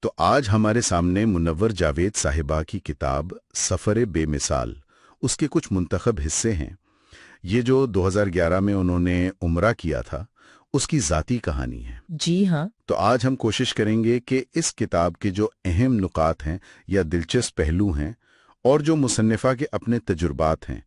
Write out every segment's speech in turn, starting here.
تو آج ہمارے سامنے منور جاوید صاحبہ کی کتاب سفر بے مثال، اس کے کچھ منتخب حصے ہیں۔ یہ جو 2011 میں انہوں نے عمرہ کیا تھا، اس کی ذاتی کہانی ہے۔ جی ہاں۔ تو آج ہم کوشش کریں گے کہ اس کتاب کے جو اہم نکات ہیں یا دلچسپ پہلو ہیں اور جو مصنفہ کے اپنے تجربات ہیں،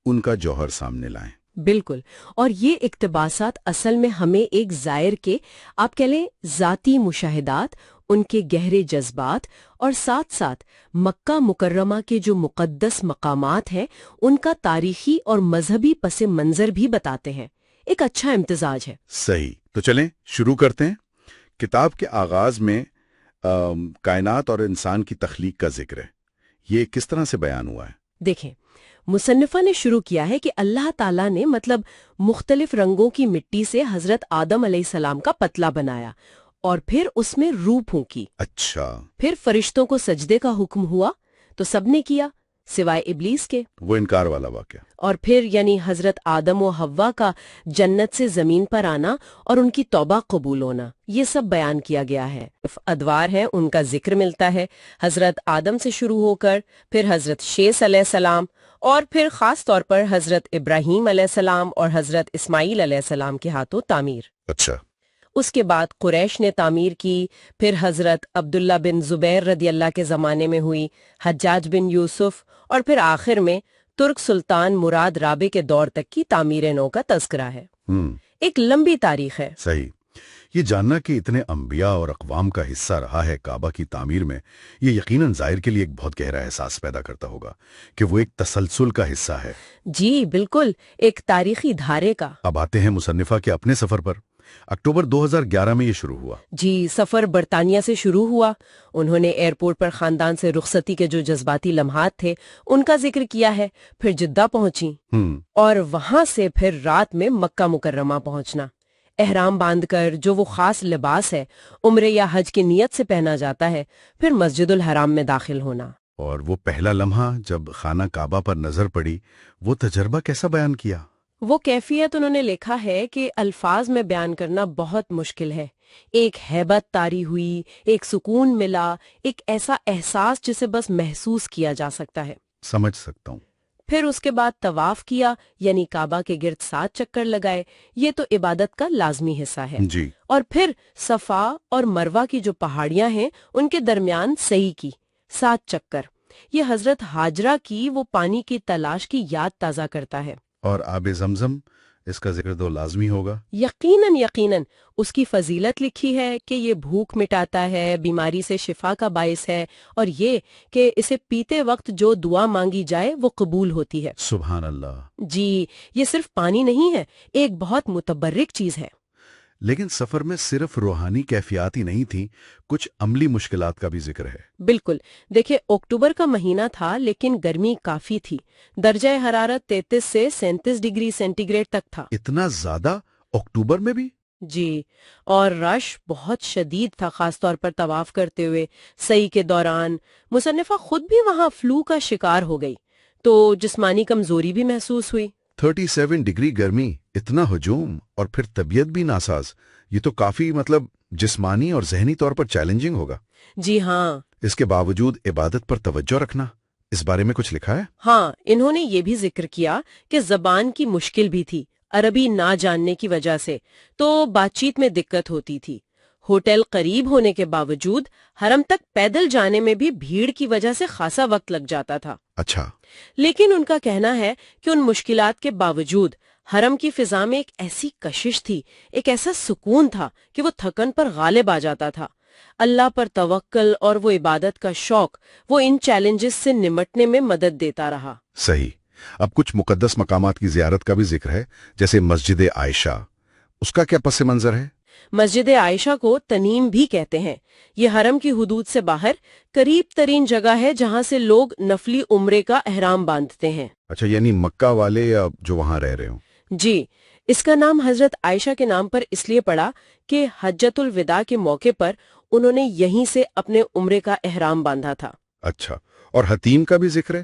ان کا جوہر سامنے لائیں۔ بالکل، اور یہ اقتباسات اصل میں ہمیں ایک زائر کے آپ کہہ لیں ذاتی مشاہدات، ان کے گہرے جذبات اور ساتھ ساتھ مکہ مکرمہ کے جو مقدس مقامات ہیں ان کا تاریخی اور مذہبی پس منظر بھی بتاتے ہیں۔ ایک اچھا امتزاج ہے۔ صحیح، تو چلیں شروع کرتے ہیں۔ کتاب کے آغاز میں کائنات اور انسان کی تخلیق کا ذکر ہے۔ یہ کس طرح سے بیان ہوا ہے؟ دیکھیں، مصنفہ نے شروع کیا ہے کہ اللہ تعالیٰ نے مختلف رنگوں کی مٹی سے حضرت آدم علیہ السلام کا پتلا بنایا اور پھر اس میں روح پھونکی۔ اچھا، پھر فرشتوں کو سجدے کا حکم ہوا تو سب نے کیا سوائے ابلیس کے۔ وہ انکار والا واقعہ۔ اور پھر یعنی حضرت آدم و حوا کا جنت سے زمین پر آنا اور ان کی توبہ قبول ہونا، یہ سب بیان کیا گیا ہے۔ ادوار ہیں، ان کا ذکر ملتا ہے، حضرت آدم سے شروع ہو کر پھر حضرت شیث علیہ السلام اور پھر خاص طور پر حضرت ابراہیم علیہ السلام اور حضرت اسماعیل علیہ السلام کے ہاتھوں تعمیر۔ اچھا، اس کے بعد قریش نے تعمیر کی، پھر حضرت عبداللہ بن زبیر رضی اللہ کے زمانے میں ہوئی، حجاج بن یوسف، اور پھر آخر میں ترک سلطان مراد رابع کے دور تک کی تعمیر نو کا تذکرہ ہے۔ ایک لمبی تاریخ ہے۔ صحیح۔ یہ جاننا کہ اتنے انبیاء اور اقوام کا حصہ رہا ہے کعبہ کی تعمیر میں، یہ یقیناً زائر کے لیے ایک بہت گہرا احساس پیدا کرتا ہوگا کہ وہ ایک تسلسل کا حصہ ہے۔ جی بالکل، ایک تاریخی دھارے کا۔ اب آتے ہیں مصنفہ کے اپنے سفر پر۔ اکتوبر 2011 میں یہ شروع ہوا۔ جی، سفر برطانیہ سے شروع ہوا۔ انہوں نے ایئرپورٹ پر خاندان سے رخصتی کے جو جذباتی لمحات تھے ان کا ذکر کیا ہے، پھر جدہ پہنچی اور وہاں سے پھر رات میں مکہ مکرمہ پہنچنا، احرام باندھ کر جو وہ خاص لباس ہے عمرے یا حج کی نیت سے پہنا جاتا ہے، پھر مسجد الحرام میں داخل ہونا۔ اور وہ پہلا لمحہ جب خانہ کعبہ پر نظر پڑی، وہ تجربہ کیسا بیان کیا؟ وہ کیفیت انہوں نے لکھا ہے کہ الفاظ میں بیان کرنا بہت مشکل ہے۔ ایک ہیبت طاری ہوئی، ایک سکون ملا، ایک ایسا احساس جسے بس محسوس کیا جا سکتا ہے۔ سمجھ سکتا ہوں۔ پھر اس کے بعد طواف کیا، یعنی کعبہ کے گرد 7 چکر لگائے، یہ تو عبادت کا لازمی حصہ ہے۔ جی۔ اور پھر صفا اور مروہ کی جو پہاڑیاں ہیں ان کے درمیان سعی کی 7 چکر۔ یہ حضرت ہاجرہ کی وہ پانی کی تلاش کی یاد تازہ کرتا ہے۔ اور آب زمزم، اس کا ذکر تو لازمی ہوگا۔ یقیناً اس کی فضیلت لکھی ہے کہ یہ بھوک مٹاتا ہے، بیماری سے شفا کا باعث ہے، اور یہ کہ اسے پیتے وقت جو دعا مانگی جائے وہ قبول ہوتی ہے۔ سبحان اللہ۔ جی، یہ صرف پانی نہیں ہے، ایک بہت متبرک چیز ہے۔ لیکن سفر میں صرف روحانی کیفیات ہی نہیں تھیں، کچھ عملی مشکلات کا بھی ذکر ہے۔ بالکل، دیکھیں اکتوبر کا مہینہ تھا لیکن گرمی کافی تھی، درجہ حرارت 33 سے 37 ڈگری سینٹی گریڈ تک تھا۔ اتنا زیادہ اکتوبر میں بھی؟ جی، اور رش بہت شدید تھا، خاص طور پر طواف کرتے ہوئے سعی کے دوران۔ مصنفہ خود بھی وہاں فلو کا شکار ہو گئی تو جسمانی کمزوری بھی محسوس ہوئی۔ 37 ڈگری گرمی، اتنا ہجوم، اور پھر طبیعت بھی ناساز، یہ تو کافی جسمانی اور ذہنی طور پر چیلنجنگ ہوگا۔ جی ہاں۔ اس کے باوجود عبادت پر توجہ رکھنا، اس بارے میں کچھ لکھا ہے؟ ہاں، انہوں نے یہ بھی ذکر کیا کہ زبان کی مشکل بھی تھی، عربی نہ جاننے کی وجہ سے تو بات چیت میں دقت ہوتی تھی۔ ہوٹل قریب ہونے کے باوجود حرم تک پیدل جانے میں بھی بھیڑ کی وجہ سے خاصا وقت لگ جاتا تھا۔ اچھا۔ لیکن ان کا کہنا ہے کہ ان مشکلات کے باوجود حرم کی فضا میں ایک ایسی کشش تھی، ایک ایسا سکون تھا کہ وہ تھکن پر غالب آ جاتا تھا۔ اللہ پر توکل اور وہ عبادت کا شوق وہ ان چیلنجز سے نمٹنے میں مدد دیتا رہا۔ صحیح۔ اب کچھ مقدس مقامات کی زیارت کا بھی ذکر ہے، جیسے مسجد عائشہ، اس کا کیا پس منظر ہے؟ مسجد عائشہ کو تنیم بھی کہتے ہیں۔ یہ حرم کی حدود سے باہر قریب ترین جگہ ہے جہاں سے لوگ نفلی عمرے کا احرام باندھتے ہیں۔ اچھا، یعنی مکہ والے یا جو وہاں رہ رہے ہوں؟ جی، اس کا نام حضرت عائشہ کے نام پر اس لیے پڑا کہ حجۃ الوداع کے موقع پر انہوں نے یہیں سے اپنے عمرے کا احرام باندھا تھا۔ اچھا، اور حتیم کا بھی ذکر ہے،